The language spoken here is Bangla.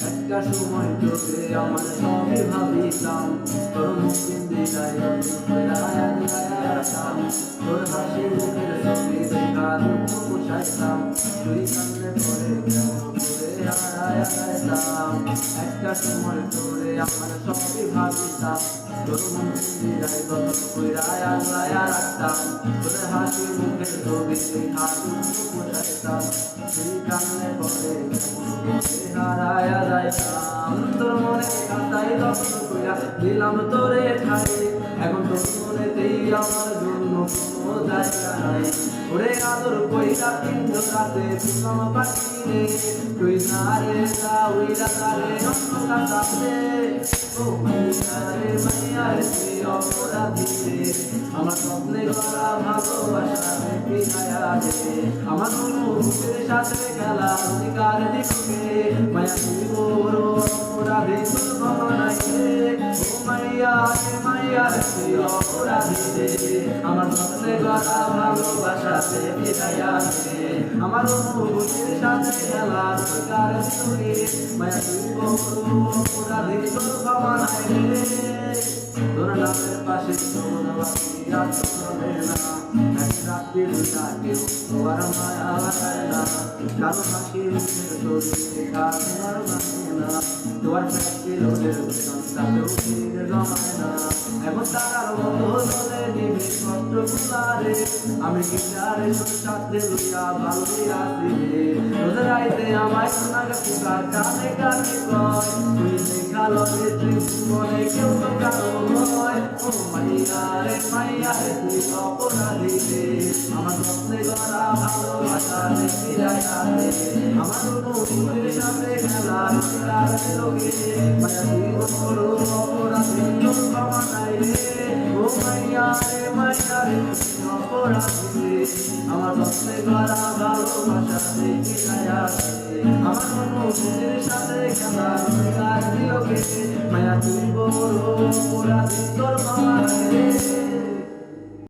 একটা সময় তোরে আমার সবই ভাবিতাম, তোর মুখের দিদায় রাখতাম, তোর হাসি মুখের ছবি দেখা দুঃখ পোষাইতাম, তুই কান্নে পরে কেমন করে হারাইতাম। একটা সময় তোরে আমার সবই ভাবিতাম, তোর মুখের দিদায় রাখতাম, তোর হাসি মুখের ছবি দেখা দুঃখ পোষাইতাম, তুই কান্নে পরে কেমন করে হারাইয়া যাইতাম। তোর মনে খাতায় রক্ত কইরা দিলাম তোরে ঠাই, এখন তোর মনেতেই আমার জন্য কোনো জায়গা নাই। ওরে আদর কইরা কিন্তু রাতে দিলাম পাখি রে, তুই না রে যা উইরা তারে অন্য কাছে। ও মাইয়া রে তুই অপরাধী রে, আমার স্বপ্নে গড়া ভালোবাসা পিছায়া দে, আমার অনুভূতির সাথে খেলা অধিকার দিকে। মায়া তুই বড় অপরাধী, তোর ক্ষমা নাই রে। ও মাইয়া রে তুই অপরাধী রে, আমার স্বপ্নে গড়া ভালোবাসা পিছায়া দে, আমার অনুভূতির সাথে খেলা অধিকার দিকে। মায়া তুই বড় অপরাধী, তোর ক্ষমা নাই রে। তোর নামের পাশে চলে না, এক রাত্রি দুটা কেউ তোমার মায়া লাগায় না, কারো হাসি মুখের ছবি দেখা তোমার মানে না, তোমার ফ্যাক্টরি রোডের সংসারেও ফিরে জমায় না। এখন তারার মতো চলে দিবে কষ্ট গুলারে, আমি গিটারে তোর সাথে লইয়া ভালোই আসি রে। রোজ রাইতে আমায় শোনাকে পুকার কানে কানে কয়, তুই দেখালো রে তুই মনে কেউ তো কারো নয়। ও মাইয়া রে তুই অপরাধী রে, আমার স্বপ্নে গড়া ভালোবাসা ফিরাইয়া দে, আমার অনুভূতির সাথে খেলা লোকে। মায়া তুই বড় অপরাধী, তোর ক্ষমা নাই রে। ও মাইয়া রে তুই অপরাধী রে, আমার স্বপ্নে গড়া ভালোবাসা ফিরাইয়া দে, আমার অনুভূতির সাথে খেলা লোকে। মায়া তুই বড় অপরাধী, তোর ক্ষমা নাই রে।